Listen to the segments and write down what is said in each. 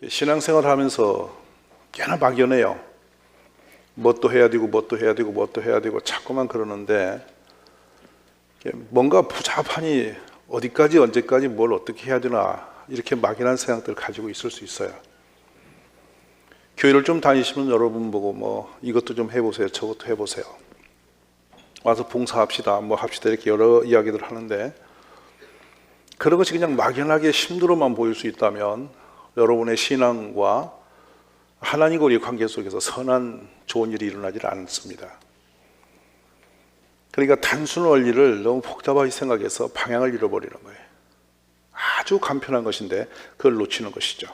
신앙생활 하면서 꽤나 막연해요. 뭣도 해야 되고 뭣도 해야 되고 뭣도 해야 되고 자꾸만 그러는데 뭔가 복잡하니 어디까지 언제까지 뭘 어떻게 해야 되나 이렇게 막연한 생각들을 가지고 있을 수 있어요. 교회를 좀 다니시면 여러분 보고 뭐 이것도 좀 해보세요, 저것도 해보세요, 와서 봉사합시다, 뭐 합시다 이렇게 여러 이야기들 하는데 그런 것이 그냥 막연하게 힘들어만 보일 수 있다면 여러분의 신앙과 하나님과 우리의 관계 속에서 선한 좋은 일이 일어나지 않습니다. 그러니까 단순 원리를 너무 복잡하게 생각해서 방향을 잃어버리는 거예요. 아주 간편한 것인데 그걸 놓치는 것이죠.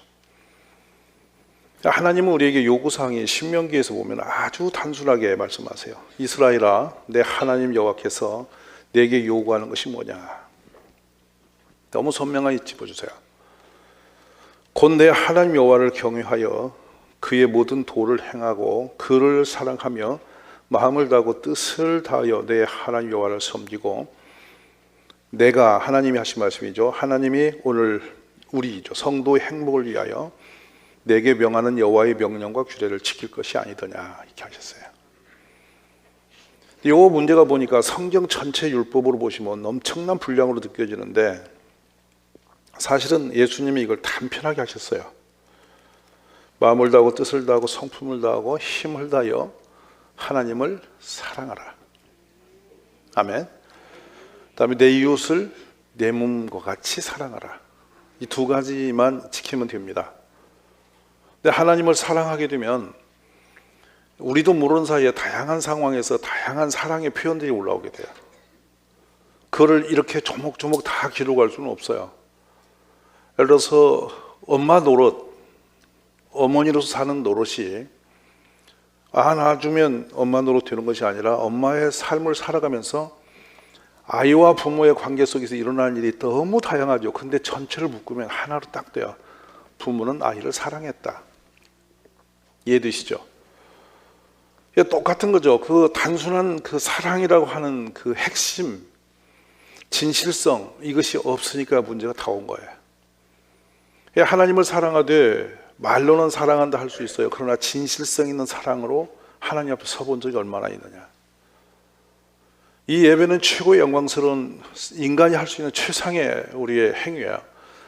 하나님은 우리에게 요구사항이 신명기에서 보면 아주 단순하게 말씀하세요. 이스라엘아, 내 하나님 여호와께서 내게 요구하는 것이 뭐냐. 너무 선명하게 짚어주세요. 곧 내 하나님 여호와를 경외하여 그의 모든 도를 행하고 그를 사랑하며 마음을 다하고 뜻을 다하여 내 하나님 여호와를 섬기고, 내가 하나님이 하신 말씀이죠. 하나님이 오늘 우리죠 성도의 행복을 위하여 내게 명하는 여호와의 명령과 규례를 지킬 것이 아니더냐 이렇게 하셨어요. 이 문제가 보니까 성경 전체 율법으로 보시면 엄청난 분량으로 느껴지는데 사실은 예수님이 이걸 단편하게 하셨어요. 마음을 다하고 뜻을 다하고 성품을 다하고 힘을 다하여 하나님을 사랑하라. 아멘. 그다음에 내 이웃을 내 몸과 같이 사랑하라. 이 두 가지만 지키면 됩니다. 근데 하나님을 사랑하게 되면 우리도 모르는 사이에 다양한 상황에서 다양한 사랑의 표현들이 올라오게 돼요. 그거를 이렇게 조목조목 다 기록할 수는 없어요. 예를 들어서 엄마 노릇, 어머니로서 사는 노릇이 낳아주면 엄마 노릇 되는 것이 아니라 엄마의 삶을 살아가면서 아이와 부모의 관계 속에서 일어나는 일이 너무 다양하죠. 근데 전체를 묶으면 하나로 딱 돼요. 부모는 아이를 사랑했다. 이해되시죠? 똑같은 거죠. 그 단순한 그 사랑이라고 하는 그 핵심, 진실성, 이것이 없으니까 문제가 다 온 거예요. 하나님을 사랑하되 말로는 사랑한다 할 수 있어요. 그러나 진실성 있는 사랑으로 하나님 앞에 서본 적이 얼마나 있느냐. 이 예배는 최고의 영광스러운 인간이 할 수 있는 최상의 우리의 행위야.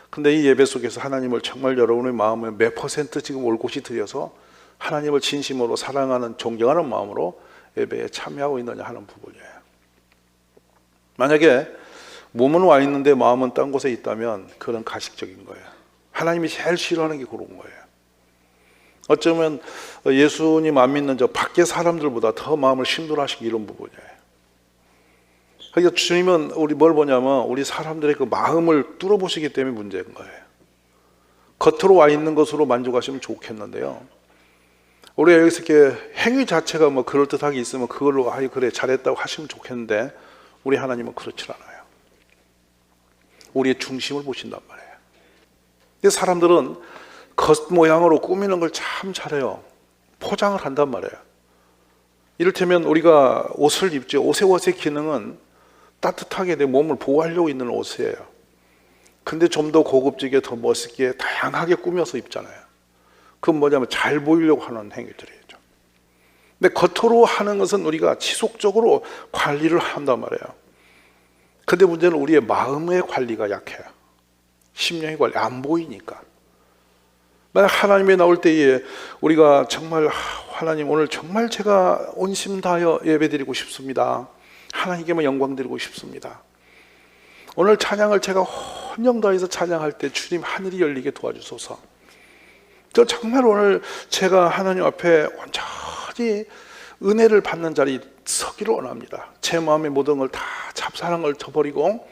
근데 이 예배 속에서 하나님을 정말 여러분의 마음에 몇 퍼센트 지금 올곧이 들여서 하나님을 진심으로 사랑하는 존경하는 마음으로 예배에 참여하고 있느냐 하는 부분이에요. 만약에 몸은 와 있는데 마음은 딴 곳에 있다면 그건 가식적인 거예요. 하나님이 제일 싫어하는 게 그런 거예요. 어쩌면 예수님 안 믿는 저 밖에 사람들보다 더 마음을 심도하시기 이런 부분이에요. 그러니까 주님은 우리 뭘 보냐면 우리 사람들의 그 마음을 뚫어보시기 때문에 문제인 거예요. 겉으로 와 있는 것으로 만족하시면 좋겠는데요, 우리가 여기서 이렇게 행위 자체가 뭐 그럴듯하게 있으면 그걸로 그래 잘했다고 하시면 좋겠는데 우리 하나님은 그렇지 않아요. 우리의 중심을 보신단 말이에요. 근데 사람들은 겉모양으로 꾸미는 걸 참 잘해요. 포장을 한단 말이에요. 이를테면 우리가 옷을 입죠. 옷의 기능은 따뜻하게 내 몸을 보호하려고 입는 옷이에요. 근데 좀 더 고급지게 더 멋있게 다양하게 꾸며서 입잖아요. 그건 뭐냐면 잘 보이려고 하는 행위들이죠. 근데 겉으로 하는 것은 우리가 지속적으로 관리를 한단 말이에요. 근데 문제는 우리의 마음의 관리가 약해요. 심령의 관리 안 보이니까. 만약 하나님에 나올 때에 우리가 정말 하나님 오늘 정말 제가 온심 다하여 예배드리고 싶습니다. 하나님께만 영광 드리고 싶습니다. 오늘 찬양을 제가 헌정 다해서 찬양할 때 주님 하늘이 열리게 도와주소서. 저 정말 오늘 제가 하나님 앞에 온전히 은혜를 받는 자리 서기를 원합니다. 제 마음의 모든 걸 다 잡사한 걸 저버리고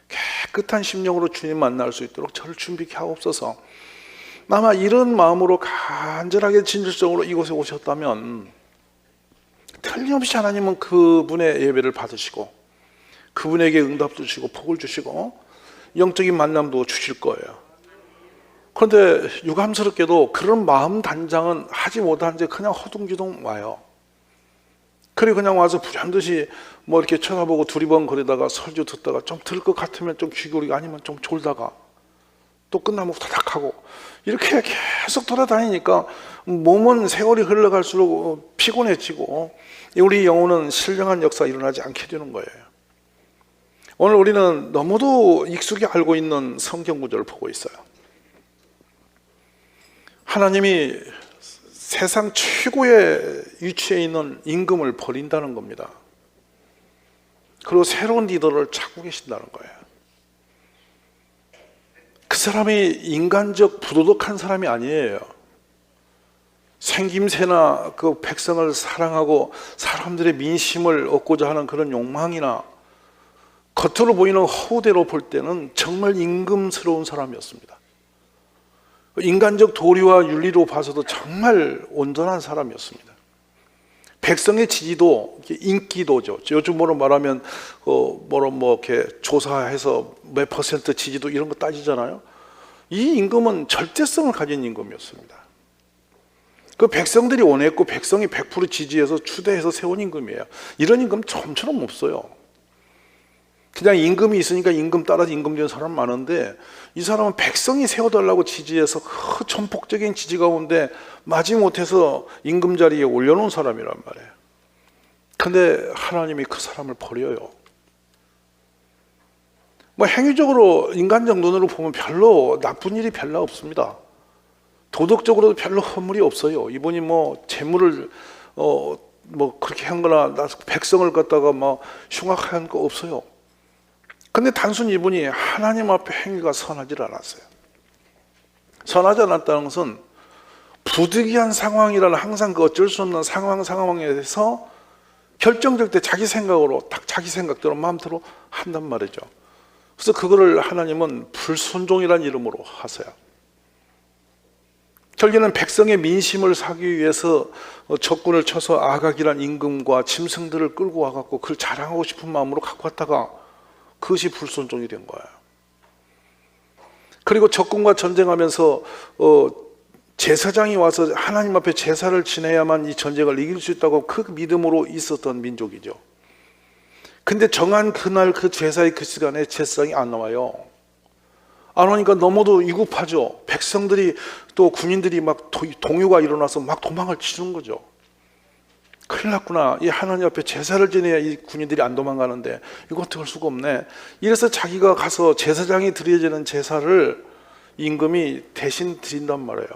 깨끗한 심령으로 주님 만날 수 있도록 저를 준비케 하옵소서. 아마 이런 마음으로 간절하게 진실성으로 이곳에 오셨다면 틀림없이 하나님은 그분의 예배를 받으시고 그분에게 응답도 주시고 복을 주시고 영적인 만남도 주실 거예요. 그런데 유감스럽게도 그런 마음 단장은 하지 못한 채 그냥 허둥지둥 와요. 그리고 그냥 와서 부jan듯이 뭐 이렇게 쳐다보고 두리번 거리다가 설교 듣다가 좀 들을 것 같으면 좀 귀 기울이고 아니면 좀 졸다가 또 끝나면 후다닥하고 이렇게 계속 돌아다니니까 몸은 세월이 흘러갈수록 피곤해지고 우리 영혼은 신령한 역사가 일어나지 않게 되는 거예요. 오늘 우리는 너무도 익숙히 알고 있는 성경 구절을 보고 있어요. 하나님이 세상 최고의 위치에 있는 임금을 버린다는 겁니다. 그리고 새로운 리더를 찾고 계신다는 거예요. 그 사람이 인간적 부도덕한 사람이 아니에요. 생김새나 그 백성을 사랑하고 사람들의 민심을 얻고자 하는 그런 욕망이나 겉으로 보이는 허우대로 볼 때는 정말 임금스러운 사람이었습니다. 인간적 도리와 윤리로 봐서도 정말 온전한 사람이었습니다. 백성의 지지도 인기도죠. 요즘으로 말하면 이렇게 조사해서 몇 % 지지도 이런 거 따지잖아요. 이 임금은 절대성을 가진 임금이었습니다. 그 백성들이 원했고 백성이 100% 지지해서 추대해서 세운 임금이에요. 이런 임금 좀처럼 없어요. 그냥 임금이 있으니까 임금 따라서 임금 되는 사람 많은데 이 사람은 백성이 세워달라고 지지해서 그 전폭적인 지지 가운데 마지못해서 임금 자리에 올려놓은 사람이란 말이에요. 근데 하나님이 그 사람을 버려요. 행위적으로 인간적 눈으로 보면 별로 나쁜 일이 별로 없습니다. 도덕적으로도 별로 허물이 없어요. 이분이 재물을 그렇게 한 거나 백성을 갖다가 흉악한 거 없어요. 근데 단순히 이분이 하나님 앞에 행위가 선하지 않았어요. 선하지 않았다는 것은 부득이한 상황이라는 항상 그 어쩔 수 없는 상황에서 결정될 때 자기 생각으로 딱 자기 생각대로 마음대로 한단 말이죠. 그래서 그거를 하나님은 불순종이라는 이름으로 하세요. 결국에는 백성의 민심을 사기 위해서 적군을 쳐서 아각이란 임금과 짐승들을 끌고 와갖고 그걸 자랑하고 싶은 마음으로 갖고 왔다가 그것이 불순종이 된 거예요. 그리고 적군과 전쟁하면서 제사장이 와서 하나님 앞에 제사를 지내야만 이 전쟁을 이길 수 있다고 그 믿음으로 있었던 민족이죠. 근데 정한 그날 그 제사의 그 시간에 제사장이 안 나와요. 안 오니까 너무도 위급하죠. 백성들이 또 군인들이 막 동요가 일어나서 막 도망을 치는 거죠. 큰일 났구나. 이 하나님 앞에 제사를 지내야 이 군인들이 안 도망가는데 이거 어떻게 할 수가 없네. 이래서 자기가 가서 제사장이 드려지는 제사를 임금이 대신 드린단 말이에요.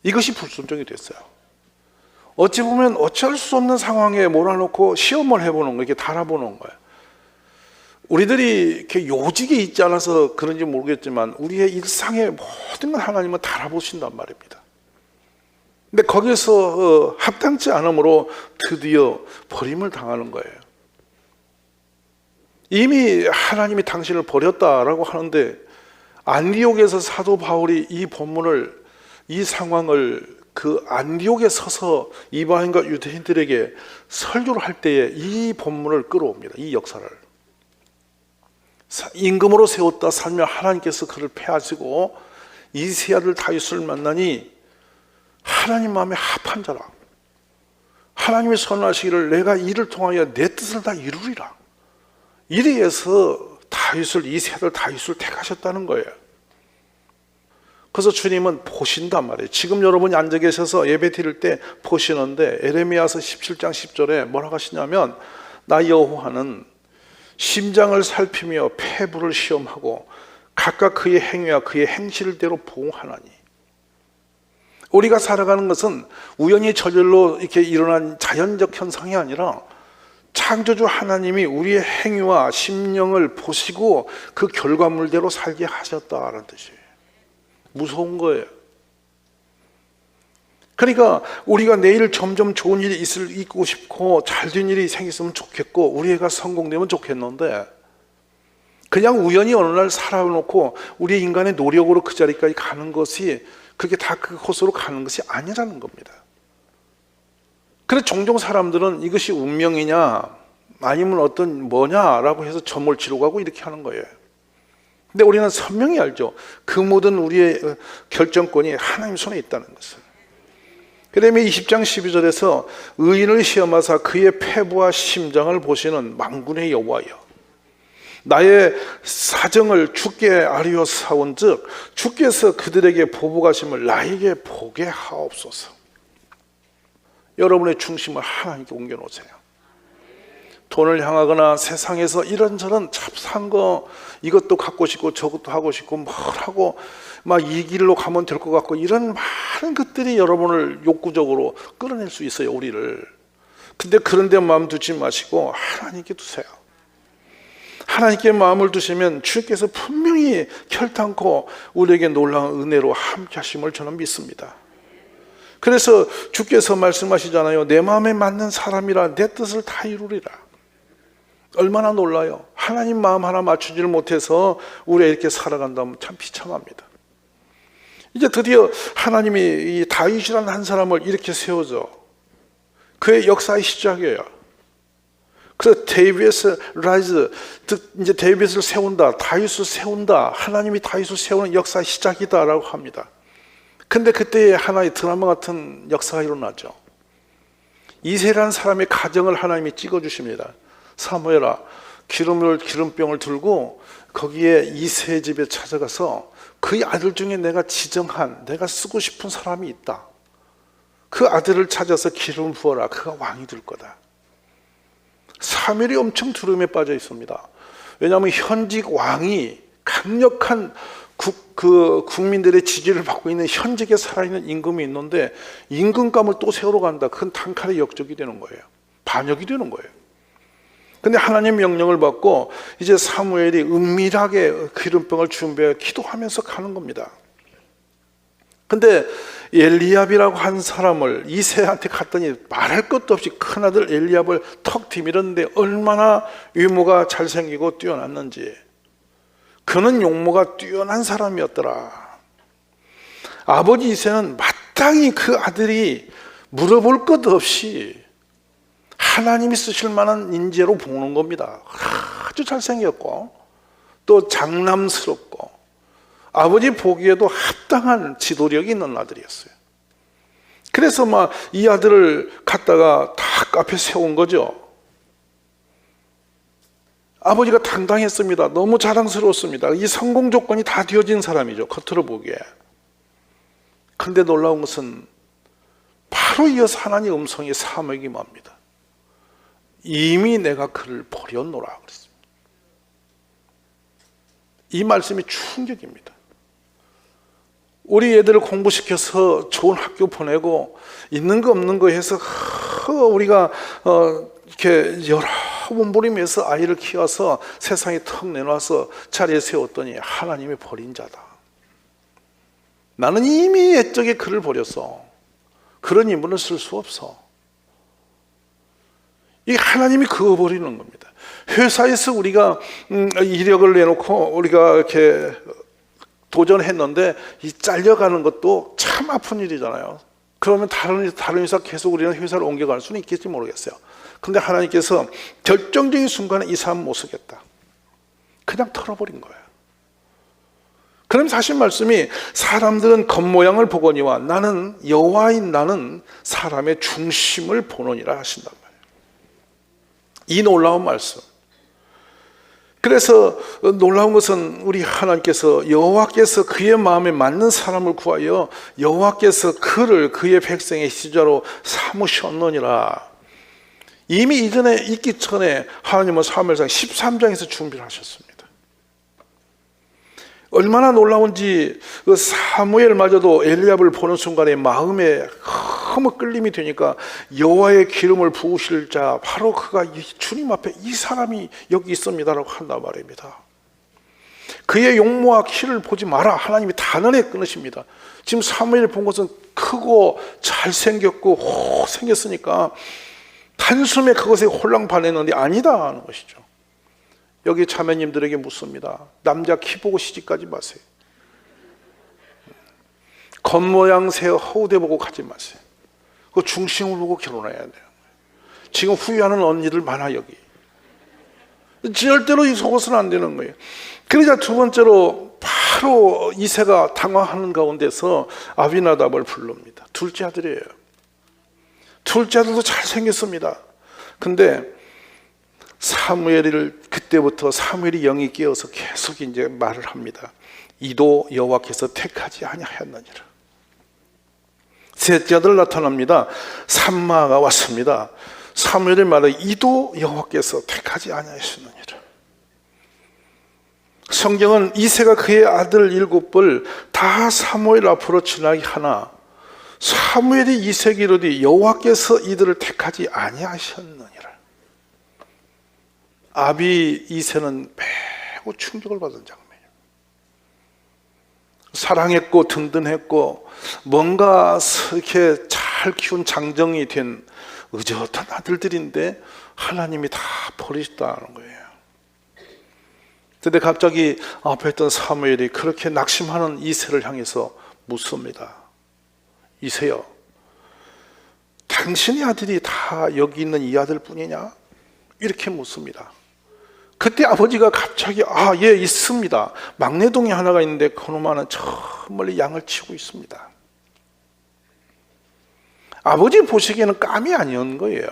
이것이 불순종이 됐어요. 어찌 보면 어쩔 수 없는 상황에 몰아놓고 시험을 해보는 거, 이렇게 달아보는 거예요. 우리들이 이렇게 요직에 있지 않아서 그런지 모르겠지만 우리의 일상의 모든 걸 하나님은 달아보신단 말입니다. 근데 거기서 합당치 않으므로 드디어 버림을 당하는 거예요. 이미 하나님이 당신을 버렸다라고 하는데 안디옥에서 사도 바울이 이 본문을, 이 상황을 그 안디옥에 서서 이방인과 유대인들에게 설교를 할 때에 이 본문을 끌어옵니다. 이 역사를. 임금으로 세웠다 살며 하나님께서 그를 패하시고 이세 아들 다윗을 만나니 하나님 마음에 합한 자라. 하나님이 선하시기를 내가 이를 통하여 내 뜻을 다 이루리라. 이래서 다윗을, 이세 아들 다윗을 택하셨다는 거예요. 그래서 주님은 보신단 말이에요. 지금 여러분이 앉아 계셔서 예배 드릴 때 보시는데 에레미야서 17장 10절에 뭐라고 하시냐면 나 여호와는 심장을 살피며 폐부를 시험하고 각각 그의 행위와 그의 행실대로 보응하나니. 우리가 살아가는 것은 우연히 저절로 이렇게 일어난 자연적 현상이 아니라 창조주 하나님이 우리의 행위와 심령을 보시고 그 결과물대로 살게 하셨다는 뜻이에요. 무서운 거예요. 그러니까 우리가 내일 점점 좋은 일이 있고 싶고 잘된 일이 생겼으면 좋겠고 우리 애가 성공되면 좋겠는데 그냥 우연히 어느 날 살아놓고 우리 인간의 노력으로 그 자리까지 가는 것이 그게 다 그 코스로 가는 것이 아니라는 겁니다. 그래서 종종 사람들은 이것이 운명이냐 아니면 어떤 뭐냐라고 해서 점을 지르고 가고 이렇게 하는 거예요. 근데 우리는 선명히 알죠. 그 모든 우리의 결정권이 하나님 손에 있다는 것을. 그 다음에 20장 12절에서 의인을 시험하사 그의 폐부와 심장을 보시는 만군의 여호와여. 나의 사정을 주께 아뢰어사온즉 주께서 그들에게 보복하심을 나에게 보게 하옵소서. 여러분의 중심을 하나님께 옮겨놓으세요. 돈을 향하거나 세상에서 이런저런 잡사한 거, 이것도 갖고 싶고 저것도 하고 싶고 뭘 하고 막 이 길로 가면 될 것 같고, 이런 많은 것들이 여러분을 욕구적으로 끌어낼 수 있어요, 우리를. 근데 그런 데 마음 두지 마시고 하나님께 두세요. 하나님께 마음을 두시면 주께서 분명히 결단코 우리에게 놀라운 은혜로 함께 하심을 저는 믿습니다. 그래서 주께서 말씀하시잖아요. 내 마음에 맞는 사람이라 내 뜻을 다 이루리라. 얼마나 놀라요. 하나님 마음 하나 맞추지를 못해서 우리가 이렇게 살아간다면 참 비참합니다. 이제 드디어 하나님이 이 다윗이라는 한 사람을 이렇게 세워줘. 그의 역사의 시작이에요. 그래서 데이빗의 라이즈, 즉 이제 데이빗을 세운다, 다윗을 세운다, 하나님이 다윗을 세우는 역사의 시작이다라고 합니다. 근데 그때 하나의 드라마 같은 역사가 일어나죠. 이새라는 사람의 가정을 하나님이 찍어주십니다. 사무엘아, 기름병을 들고 거기에 이새 집에 찾아가서 그의 아들 중에 내가 지정한, 내가 쓰고 싶은 사람이 있다. 그 아들을 찾아서 기름 부어라. 그가 왕이 될 거다. 사무엘이 엄청 두려움에 빠져 있습니다. 왜냐하면 현직 왕이 강력한 국민들의 지지를 받고 있는 현직에 살아있는 임금이 있는데 임금감을 또 세우러 간다. 그건 단칼에 역적이 되는 거예요. 반역이 되는 거예요. 근데 하나님 명령을 받고 이제 사무엘이 은밀하게 기름병을 준비해 기도하면서 가는 겁니다. 근데 엘리압이라고 한 사람을 이새한테 갔더니 말할 것도 없이 큰아들 엘리압을 턱 뒤밀었는데 얼마나 외모가 잘생기고 뛰어났는지. 그는 용모가 뛰어난 사람이었더라. 아버지 이새는 마땅히 그 아들이 물어볼 것 없이 하나님이 쓰실 만한 인재로 보는 겁니다. 아주 잘생겼고 또 장남스럽고 아버지 보기에도 합당한 지도력이 있는 아들이었어요. 그래서 막 이 아들을 갖다가 딱 앞에 세운 거죠. 아버지가 당당했습니다. 너무 자랑스러웠습니다. 이 성공 조건이 다 되어진 사람이죠, 겉으로 보기에. 그런데 놀라운 것은 바로 이어서 하나님의 음성이 사무엘에게 맙니다. 이미 내가 그를 버렸노라 그랬습니다. 이 말씀이 충격입니다. 우리 애들을 공부시켜서 좋은 학교 보내고 있는 거 없는 거 해서 우리가 이렇게 여러 몸부림해서 아이를 키워서 세상에 턱 내놔서 자리에 세웠더니 하나님이 버린 자다. 나는 이미 옛적에 그를 버렸어. 그런 인물을 쓸 수 없어. 이 하나님이 그어버리는 겁니다. 회사에서 우리가 이력을 내놓고 우리가 이렇게 도전했는데 이 잘려가는 것도 참 아픈 일이잖아요. 그러면 다른 회사 계속 우리는 회사를 옮겨갈 수는 있겠지 모르겠어요. 그런데 하나님께서 결정적인 순간에 이 사람 못 쓰겠다. 그냥 털어버린 거예요. 그럼 사실 말씀이 사람들은 겉모양을 보거니와 나는 여호와인 나는 사람의 중심을 보느니라 하신단 말이에요. 이 놀라운 말씀. 그래서 놀라운 것은 우리 하나님께서 여호와께서 그의 마음에 맞는 사람을 구하여 여호와께서 그를 그의 백성의 지자로 삼으셨느니라. 이미 이전에 있기 전에 하나님은 사무엘상 13장에서 준비를 하셨습니다. 얼마나 놀라운지 그 사무엘마저도 엘리압을 보는 순간에 마음에 너무 끌림이 되니까 여호와의 기름을 부으실 자 바로 그가 주님 앞에 이 사람이 여기 있습니다라고 한단 말입니다. 그의 용모와 키를 보지 마라. 하나님이 단언에 끊으십니다. 지금 사무엘 본 것은 크고 잘생겼고 생겼으니까 단숨에 그것에 홀랑 반했는데 아니다 하는 것이죠. 여기 자매님들에게 묻습니다. 남자 키 보고 시집가지 마세요. 겉모양새 허우대 보고 가지 마세요. 그 중심을 보고 결혼해야 돼요. 지금 후회하는 언니들 많아 여기. 절대로 속아서는 안 되는 거예요. 그러자 두 번째로 바로 이새가 당황하는 가운데서 아비나답을 부릅니다. 둘째 아들이에요. 둘째 아들도 잘생겼습니다. 근데 그때부터 사무엘이 영이 깨어서 계속 이제 말을 합니다. 이도 여호와께서 택하지 아니하였느니라. 셋째 아들 나타납니다. 삼마가 왔습니다. 사무엘의 말은 이도 여호와께서 택하지 아니하였느니라. 성경은 이새가 그의 아들 7을 다 사무엘 앞으로 지나게 하나 사무엘이 이새에게 이르되 여호와께서 이들을 택하지 아니하셨느니라. 아비 이새는 매우 충격을 받은 장면이에요. 사랑했고 든든했고 뭔가 이렇게 잘 키운 장정이 된 의젓한 아들들인데 하나님이 다 버리셨다는 거예요. 그런데 갑자기 앞에 있던 사무엘이 그렇게 낙심하는 이새를 향해서 묻습니다. 이새여, 당신의 아들이 다 여기 있는 이 아들뿐이냐? 이렇게 묻습니다. 그때 아버지가 갑자기 예, 있습니다. 막내동이 하나가 있는데 그놈아는 저 멀리 양을 치고 있습니다. 아버지 보시기에는 감이 아니었는 거예요.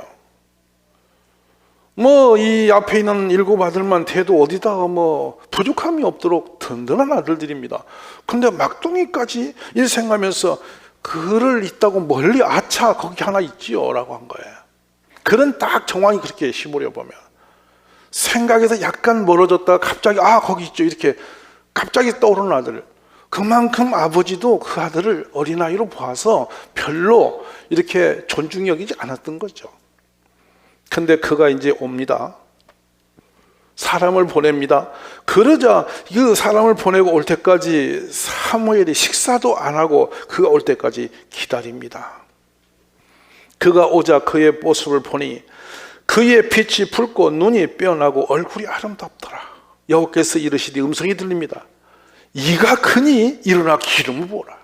이 앞에 있는 7 아들만 돼도 어디다가 부족함이 없도록 든든한 아들들입니다. 근데 막둥이까지 일생하면서 그를 있다고 멀리 아차 거기 하나 있지요 라고 한 거예요. 그런 딱 정황이 그렇게 시무려 보면 생각에서 약간 멀어졌다가 갑자기 거기 있죠 이렇게 갑자기 떠오르는 아들. 그만큼 아버지도 그 아들을 어린아이로 보아서 별로 이렇게 존중히 여기지 않았던 거죠. 근데 그가 이제 옵니다. 사람을 보냅니다. 그러자 그 사람을 보내고 올 때까지 사무엘이 식사도 안 하고 그가 올 때까지 기다립니다. 그가 오자 그의 모습을 보니 그의 빛이 붉고 눈이 빼어나고 얼굴이 아름답더라. 여호와께서 이르시되 음성이 들립니다. 이가 크니 일어나 기름을 부어라.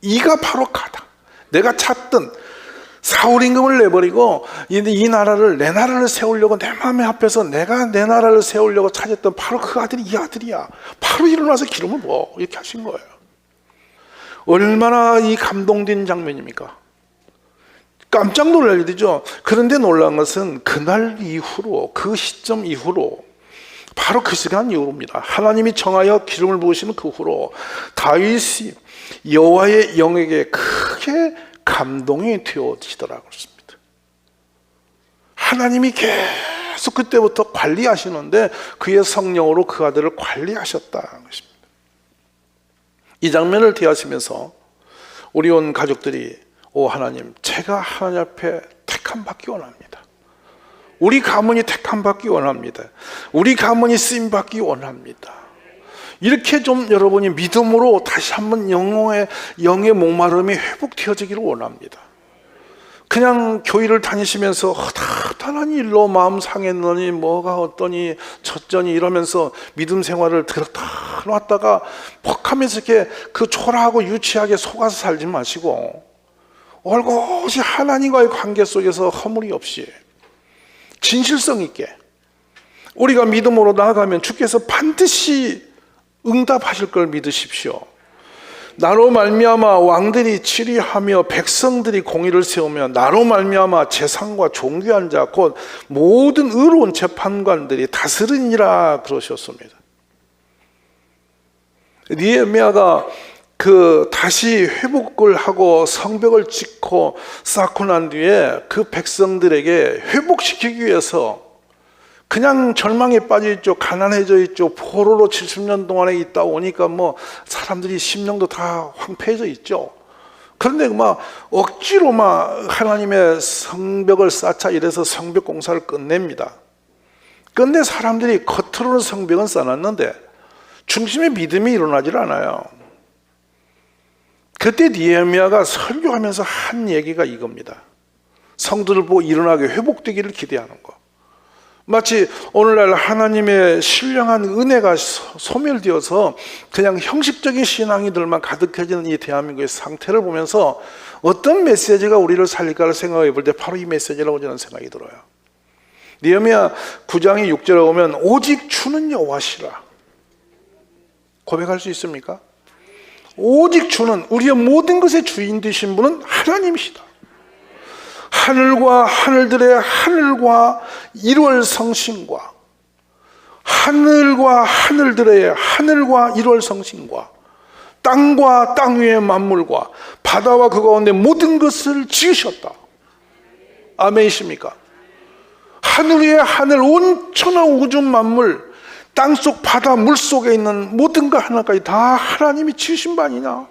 이가 바로 가다. 내가 찾던 사울 임금을 내버리고 이 나라를 내 나라를 세우려고 내 마음에 합해서 내가 내 나라를 세우려고 찾았던 바로 그 아들이 이 아들이야. 바로 일어나서 기름을 부어. 이렇게 하신 거예요. 얼마나 이 감동된 장면입니까? 깜짝 놀랄 일이죠. 그런데 놀란 것은 그날 이후로 그 시점 이후로 바로 그 시간 이후로입니다. 하나님이 정하여 기름을 부으시는 그 후로 다윗이 여호와의 영에게 크게 감동이 되어지더라고 그렇습니다. 하나님이 계속 그때부터 관리하시는데 그의 성령으로 그 아들을 관리하셨다는 것입니다. 이 장면을 대하시면서 우리 온 가족들이 하나님, 제가 하나님 앞에 택함 받기 원합니다. 우리 가문이 택함 받기 원합니다. 우리 가문이 쓰임 받기 원합니다. 이렇게 좀 여러분이 믿음으로 다시 한번 영의 목마름이 회복되어지기를 원합니다. 그냥 교회를 다니시면서 허다한 일로 마음 상했느니 뭐가 어떠니 저쩌니 이러면서 믿음 생활을 들었다 놨다가 퍽하면서 이렇게 그 초라하고 유치하게 속아서 살지 마시고 올곧이 하나님과의 관계 속에서 허물이 없이 진실성 있게 우리가 믿음으로 나아가면 주께서 반드시 응답하실 걸 믿으십시오. 나로 말미암아 왕들이 치리하며 백성들이 공의를 세우며 나로 말미암아 재상과 존귀한 자 곧 모든 의로운 재판관들이 다스리니라 그러셨습니다. 느헤미야가 다시 회복을 하고 성벽을 짓고 쌓고 난 뒤에 그 백성들에게 회복시키기 위해서 그냥 절망에 빠져 있죠. 가난해져 있죠. 포로로 70년 동안에 있다 오니까 사람들이 심령도 다 황폐해져 있죠. 그런데 억지로 하나님의 성벽을 쌓자 이래서 성벽 공사를 끝냅니다. 그런데 사람들이 겉으로는 성벽은 쌓았는데 중심에 믿음이 일어나질 않아요. 그때 느헤미야가 설교하면서 한 얘기가 이겁니다. 성도를 보고 일어나게 회복되기를 기대하는 거. 마치 오늘날 하나님의 신령한 은혜가 소멸되어서 그냥 형식적인 신앙이들만 가득해지는 이 대한민국의 상태를 보면서 어떤 메시지가 우리를 살릴까를 생각해 볼 때 바로 이 메시지라고 저는 생각이 들어요. 느헤미야 9장의 6절에 보면 오직 주는 여호와시라 고백할 수 있습니까? 오직 주는 우리의 모든 것의 주인 되신 분은 하나님이시다. 하늘과 하늘들의 하늘과 일월 성신과 하늘과 하늘들의 하늘과 일월 성신과 땅과 땅 위의 만물과 바다와 그 가운데 모든 것을 지으셨다. 아멘이십니까? 하늘 위에 하늘 온천하 우주 만물, 땅속 바다 물속에 있는 모든 것 하나까지 다 하나님이 지으신 바 아니냐.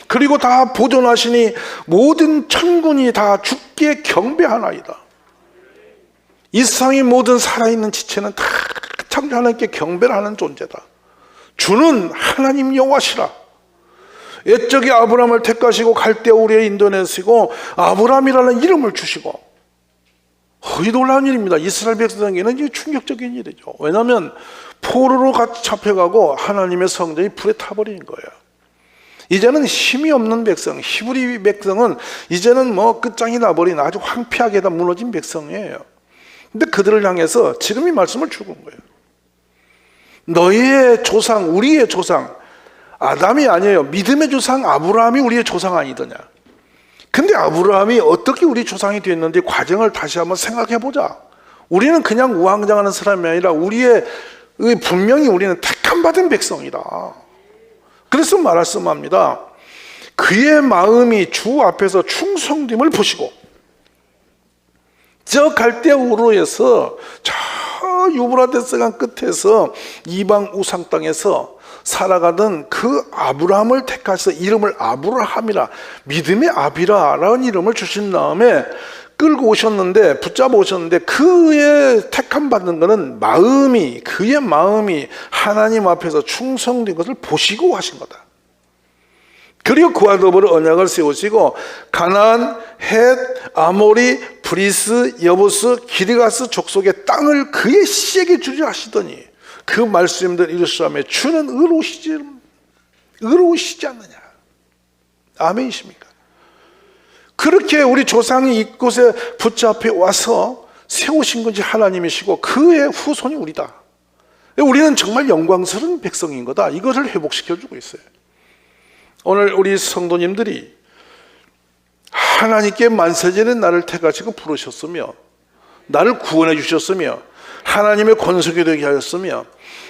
그리고 다 보존하시니 모든 천군이 다 주께 경배하나이다. 이 세상의 모든 살아있는 지체는 다 창조 하나님께 경배를 하는 존재다. 주는 하나님 여호와시라. 옛적에 아브라함을 택하시고 갈대아 우리에 인도내시고 아브라함이라는 이름을 주시고, 이 놀라운 일입니다. 이스라엘 백성에게는 이게 충격적인 일이죠. 왜냐하면 포로로 같이 잡혀가고 하나님의 성전이 불에 타버리는 거예요. 이제는 힘이 없는 백성, 히브리 백성은 이제는 끝장이 나버린 아주 황폐하게 다 무너진 백성이에요. 근데 그들을 향해서 지금 이 말씀을 주고 온 거예요. 너희의 조상, 우리의 조상 아담이 아니에요. 믿음의 조상 아브라함이 우리의 조상 아니더냐. 근데 아브라함이 어떻게 우리 조상이 됐는지 과정을 다시 한번 생각해 보자. 우리는 그냥 우왕좌왕하는 사람이 아니라 분명히 우리는 택함받은 백성이다. 그래서 말씀합니다. 그의 마음이 주 앞에서 충성됨을 보시고, 저 갈대아 우르에서 저 유브라데스강 끝에서 이방 우상 땅에서 살아가던 그 아브라함을 택하셔서 이름을 아브라함이라, 믿음의 아비라라는 이름을 주신 다음에 끌고 오셨는데, 붙잡아 오셨는데, 그의 택함 받는 것은 그의 마음이 하나님 앞에서 충성된 것을 보시고 하신 거다. 그리고 그와 더불어 언약을 세우시고 가나안, 헷, 아모리, 브리스, 여부스, 기르가스 족속의 땅을 그의 씨에게 주려 하시더니 그 말씀들 이루시라며 주는 의로우시지 않느냐. 아멘이십니까? 그렇게 우리 조상이 이곳에 붙잡혀 와서 세우신 것이 하나님이시고 그의 후손이 우리다. 우리는 정말 영광스러운 백성인 거다. 이것을 회복시켜주고 있어요. 오늘 우리 성도님들이 하나님께 만세전에 나를 택하시고 부르셨으며, 나를 구원해 주셨으며, 하나님의 권속이 되게 하였으며,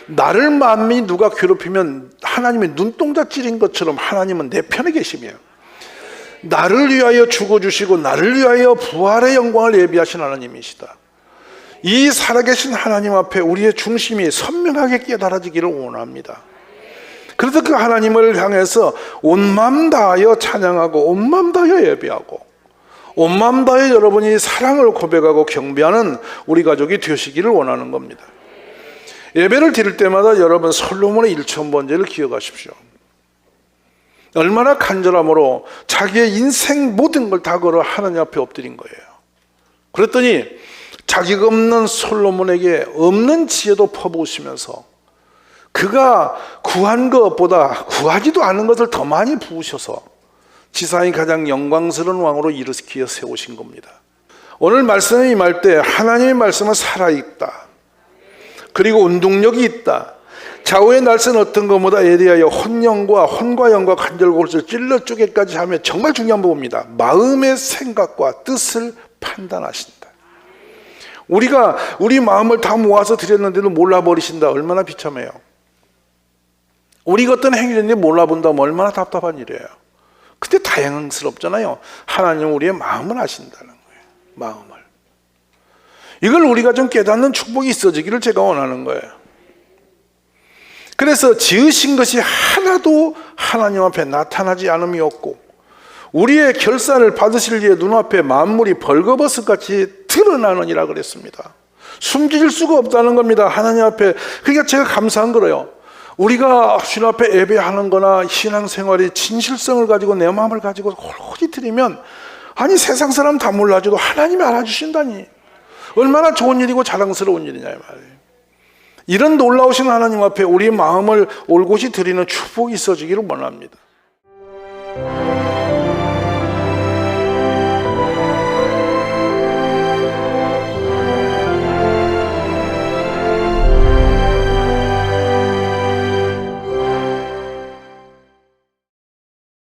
나를 만민이 누가 괴롭히면 하나님의 눈동자 찌른 것처럼 하나님은 내 편에 계시며, 나를 위하여 죽어주시고 나를 위하여 부활의 영광을 예비하신 하나님이시다. 이 살아계신 하나님 앞에 우리의 중심이 선명하게 깨달아지기를 원합니다. 그래서 그 하나님을 향해서 온 마음 다하여 찬양하고 온 마음 다하여 예배하고 온 마음 다하여 여러분이 사랑을 고백하고 경배하는 우리 가족이 되시기를 원하는 겁니다. 예배를 드릴 때마다 여러분 솔로몬의 1,000번제를 기억하십시오. 얼마나 간절함으로 자기의 인생 모든 걸 다 걸어 하나님 앞에 엎드린 거예요. 그랬더니 자기가 없는 솔로몬에게 없는 지혜도 퍼부으시면서 그가 구한 것보다 구하지도 않은 것을 더 많이 부으셔서 지상의 가장 영광스러운 왕으로 일으켜 세우신 겁니다. 오늘 말씀에 임할 때 하나님의 말씀은 살아있다. 그리고 운동력이 있다. 좌우의 날선 어떤 것보다 예리하여 혼과 영과 관절골을 찔러 쪼개까지 하며 정말 중요한 부분입니다. 마음의 생각과 뜻을 판단하신다. 우리가 우리 마음을 다 모아서 드렸는데도 몰라버리신다. 얼마나 비참해요. 우리가 어떤 행위인지 몰라본다면 얼마나 답답한 일이에요. 근데 다양스럽잖아요. 하나님은 우리의 마음을 아신다는 거예요. 마음을. 이걸 우리가 좀 깨닫는 축복이 있어지기를 제가 원하는 거예요. 그래서 지으신 것이 하나도 하나님 앞에 나타나지 않음이 없고 우리의 결산을 받으실 이의 눈앞에 만물이 벌거벗은같이 드러나느니라 그랬습니다. 숨길 수가 없다는 겁니다. 하나님 앞에. 그러니까 제가 감사한 거예요. 우리가 주님 앞에 예배하는 거나 신앙생활이 진실성을 가지고 내 마음을 가지고 홀홀히 드리면 아니 세상 사람 다 몰라줘도 하나님이 알아주신다니 얼마나 좋은 일이고 자랑스러운 일이냐 말이에요. 이런 놀라우신 하나님 앞에 우리 마음을 올곧이 드리는 축복이 있어지기를 원합니다.